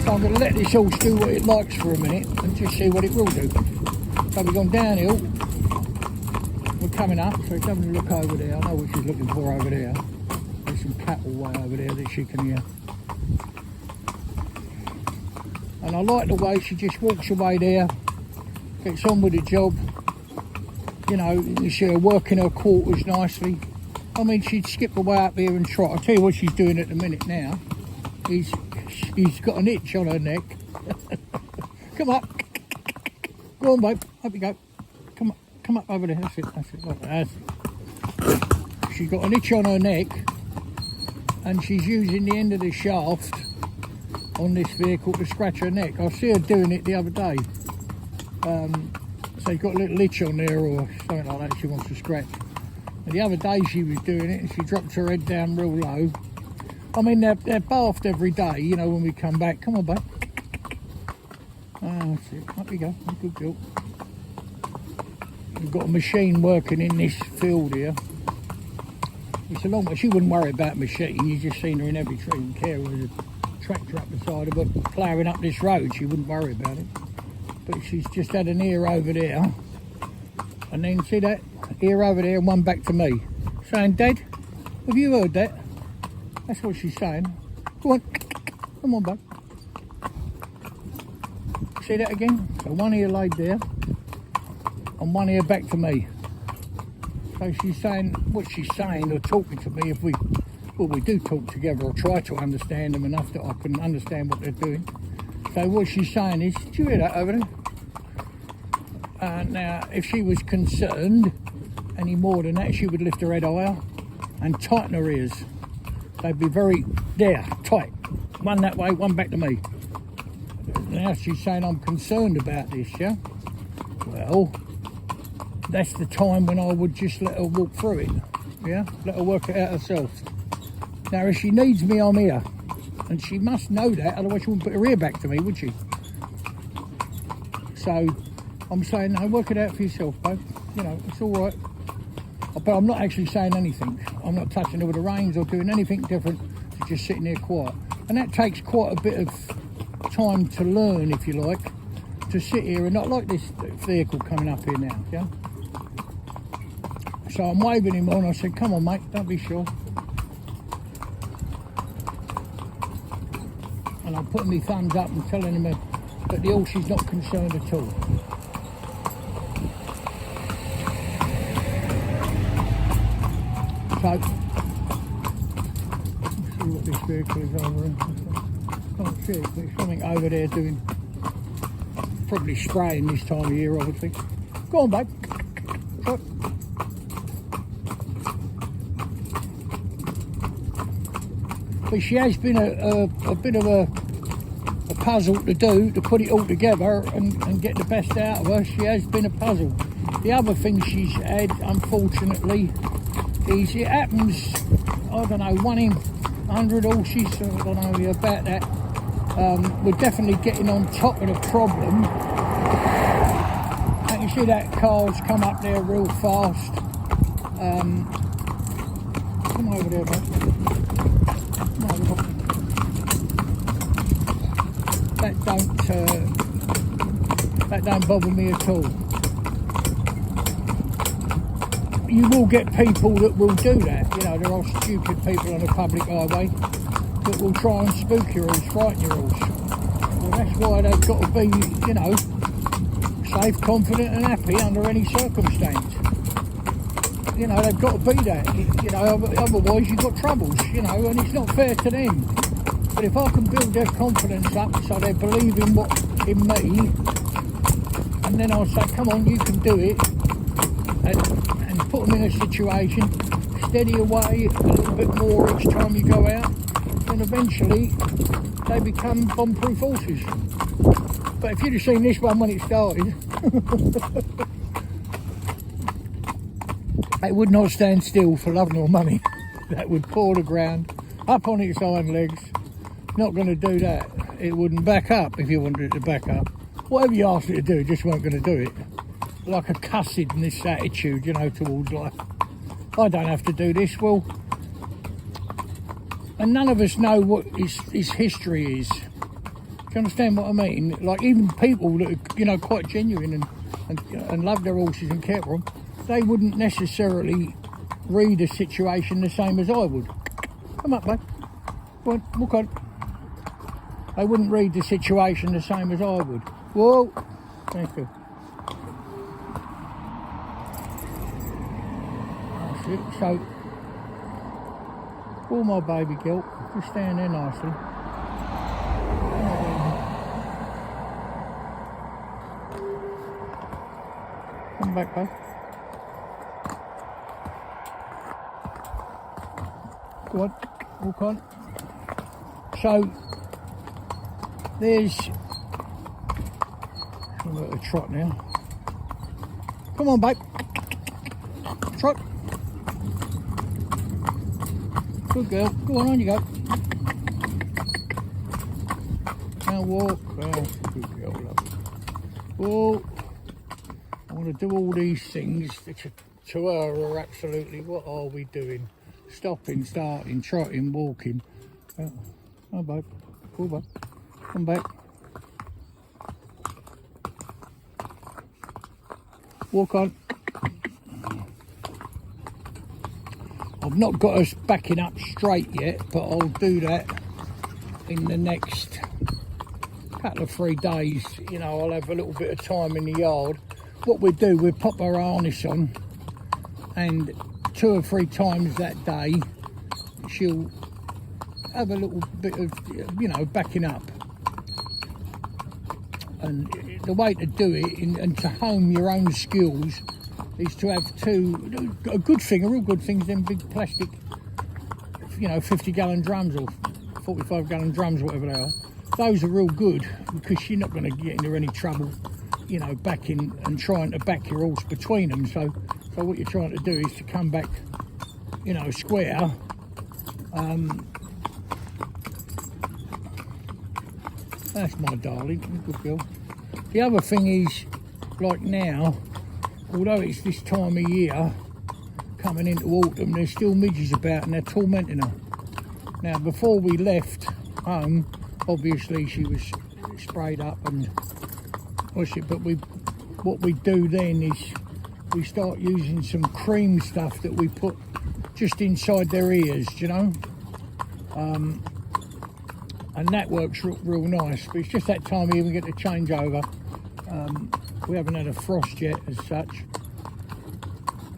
So I'm going to let this horse do what it likes for a minute and just see what it will do. So we've gone downhill. We're coming up, so it's having a look over there. I know what she's looking for over there. There's some cattle way over there that she can hear. And I like the way she just walks away there, gets on with the job. You know, you see her working her quarters nicely. I mean, she'd skip away up here and trot. I'll tell you what she's doing at the minute now. She's got an itch on her neck. Come up. Go on, babe. Up you go. Come up over there. That's it. That's it. She's got an itch on her neck, and she's using the end of the shaft on this vehicle to scratch her neck. I see her doing it the other day. So you've got a little itch on there or something like that she wants to scratch. And the other day she was doing it and she dropped her head down real low. I mean, they're bathed every day, you know, when we come back. Come on, babe. That's it. Up you go. Good girl. We've got a machine working in this field here. It's a long way. She wouldn't worry about machine. You've just seen her in every tree and care. There's a tractor up the side of her ploughing up this road. She wouldn't worry about it. But she's just had an ear over there. And then see that? Ear over there and one back to me. Saying, Dad, have you heard that? That's what she's saying. Go on. Come on, bud. See that again? So one ear laid there. And one ear back to me. So she's saying what she's saying or talking to me if we do talk together or try to understand them enough that I can understand what they're doing. So what she's saying is, do you hear that over there? Now, if she was concerned any more than that, she would lift her head higher and tighten her ears. They'd be very, there, tight. One that way, one back to me. Now she's saying I'm concerned about this, yeah? Well, that's the time when I would just let her walk through it, yeah? Let her work it out herself. Now, if she needs me, I'm here. And she must know that, otherwise she wouldn't put her ear back to me, would she? So, I'm saying, no, work it out for yourself, babe. You know, it's all right. But I'm not actually saying anything. I'm not touching her with the reins or doing anything different. She's just sitting there quiet. And that takes quite a bit of time to learn, if you like, to sit here and not like this vehicle coming up here now, yeah? So I'm waving him on. I said, come on, mate, don't be sure. And I'm putting my thumbs up and telling him that the horse is not concerned at all. So, let's see what this vehicle is over in. Can't see it, but there's something over there doing, probably spraying this time of year, obviously. Go on, babe. Trot. But she has been a bit of a puzzle to do, to put it all together and get the best out of her. She has been a puzzle. The other thing she's had, unfortunately, is it happens, I don't know, 1 in 100 horses, I don't know about that. We're definitely getting on top of the problem. And you see that car's come up there real fast. Come over there, mate. Come over. That don't bother me at all. You will get people that will do that. You know, there are stupid people on a public highway that will try and spook your horse, frighten your horse. Well, that's why they've got to be, you know, safe, confident and happy under any circumstance. You know, they've got to be that. You know, otherwise you've got troubles, you know, and it's not fair to them. But if I can build their confidence up so they believe in me, and then I'll say, come on, you can do it, and put them in a situation, steady away a little bit more each time you go out, then eventually they become bomb-proof horses. But if you'd have seen this one when it started, it would not stand still for love nor money. That would paw the ground, up on its hind legs. Not going to do that. It wouldn't back up if you wanted it to back up. Whatever you asked it to do, it just weren't going to do it. Like a cussedness attitude, you know, towards life. I don't have to do this. Well, and none of us know what his history is. you understand what I mean? Like, even people that are, you know, quite genuine and love their horses and care for them, they wouldn't necessarily read a situation the same as I would. Come up, mate. Go on, walk on. They wouldn't read the situation the same as I would. Whoa. Thank you. That's it. So, all my baby gilt, just stand there nicely. Come back, babe. Go on, walk on. So, there's... I'm at a trot now. Come on, babe. Trot. Good girl. Go on you go. Now walk. Oh, good girl, love. Oh, I want to do all these things that to her are absolutely, what are we doing? Stopping, starting, trotting, walking. Oh, babe. Cool, babe. Come back. Walk on. I've not got us backing up straight yet, but I'll do that in the next couple of 3 days. You know, I'll have a little bit of time in the yard. What we do, we pop our harness on, and 2 or 3 times that day she'll have a little bit of, you know, backing up. And the way to do it and to hone your own skills is to have a good thing, a real good thing, is them big plastic, you know, 50-gallon drums or 45-gallon drums, whatever they are. Those are real good because you're not going to get into any trouble, you know, backing and trying to back your horse between them. So what you're trying to do is to come back, you know, square. That's my darling, good girl. The other thing is, like now, although it's this time of year, coming into autumn, there's still midges about and they're tormenting her. Now, before we left home, obviously she was sprayed up and what's it, but what we do then is we start using some cream stuff that we put just inside their ears, you know? And that works real nice, but it's just that time of year we get to change over. We haven't had a frost yet as such,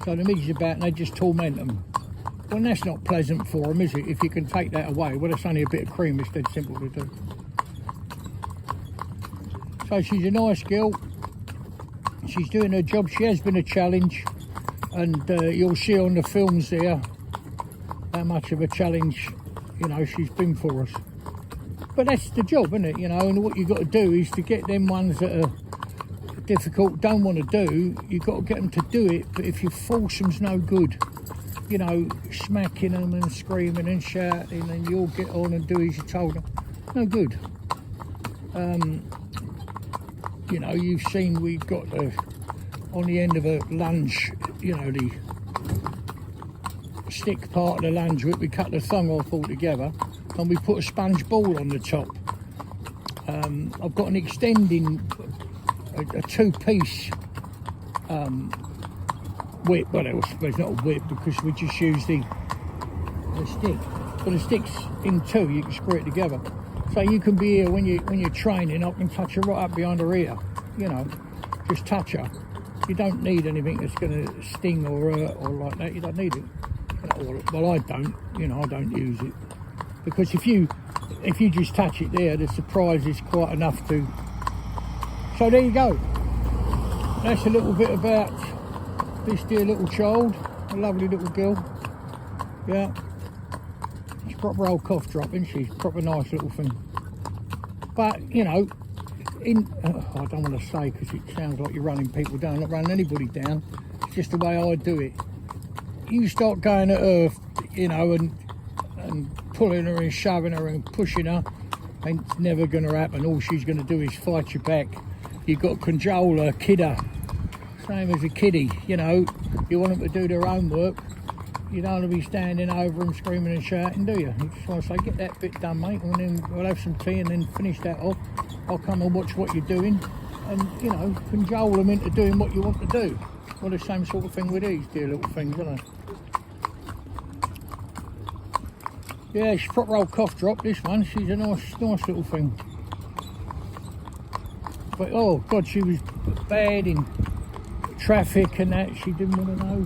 so the midges about and they just torment them. Well, that's not pleasant for them, is it? If you can take that away, well, it's only a bit of cream, it's dead simple to do. So she's a nice girl, she's doing her job. She has been a challenge, and you'll see on the films there how much of a challenge, you know, she's been for us. But that's the job, isn't it? You know, and what you've got to do is to get them ones that are difficult, don't want to do, you've got to get them to do it. But if you force them's no good. You know, smacking them and screaming and shouting, and you'll get on and do as you're told. No good. You know, you've seen we've got on the end of a lunge, you know, the stick part of the lunge whip, we cut the thong off altogether and we put a sponge ball on the top. I've got an extending, a 2-piece whip. Well, it's not a whip because we just use the stick, but the stick's in 2, you can screw it together. So you can be here when you're training. I can touch her right up behind her ear, you know, just touch her. You don't need anything that's going to sting or hurt or like that. You don't need it. Well, I don't, you know, I don't use it because if you just touch it there, the surprise is quite enough to. So there you go. That's a little bit about this dear little child, a lovely little girl. Yeah, she's proper old cough drop, isn't she? Proper nice little thing. But you know, I don't want to say because it sounds like you're running people down. I'm not running anybody down. It's just the way I do it. You start going at her, you know, and pulling her and shoving her and pushing her, and it's never going to happen. All she's going to do is fight you back. You've got to cajole her, kid her. Same as a kiddie, you know. You want them to do their own work. you don't want to be standing over and screaming and shouting, do you? You just want to say, get that bit done, mate, and then we'll have some tea and then finish that off. I'll come and watch what you're doing and, you know, cajole them into doing what you want to do. Well, the same sort of thing with these dear little things, isn't it? Yeah, she's proper old cough drop, this one. She's a nice little thing. But, oh, God, she was bad in traffic and that. She didn't want to know.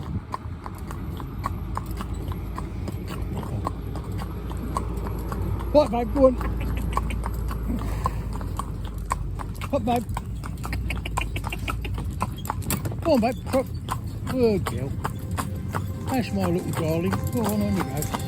What, babe? Go on. What, babe? Go on, babe. Good girl. That's my little darling. Go on you go.